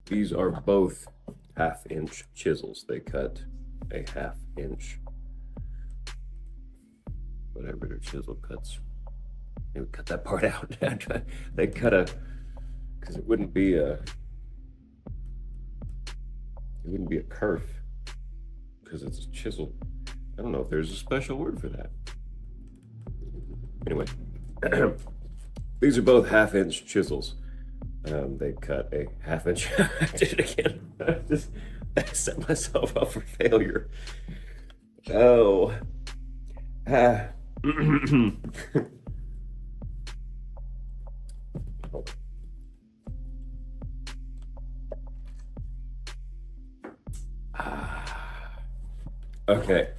These are both 1/2 inch chisels. They cut a 1/2 inch, whatever their chisel cuts. They would cut that part out. They cut a, because it wouldn't be a kerf because it's a chisel. I don't know if there's a special word for that. Anyway, these are both 1/2 inch chisels. They cut a 1/2 inch. I did it again. I set myself up for failure. Oh. Ah. Okay.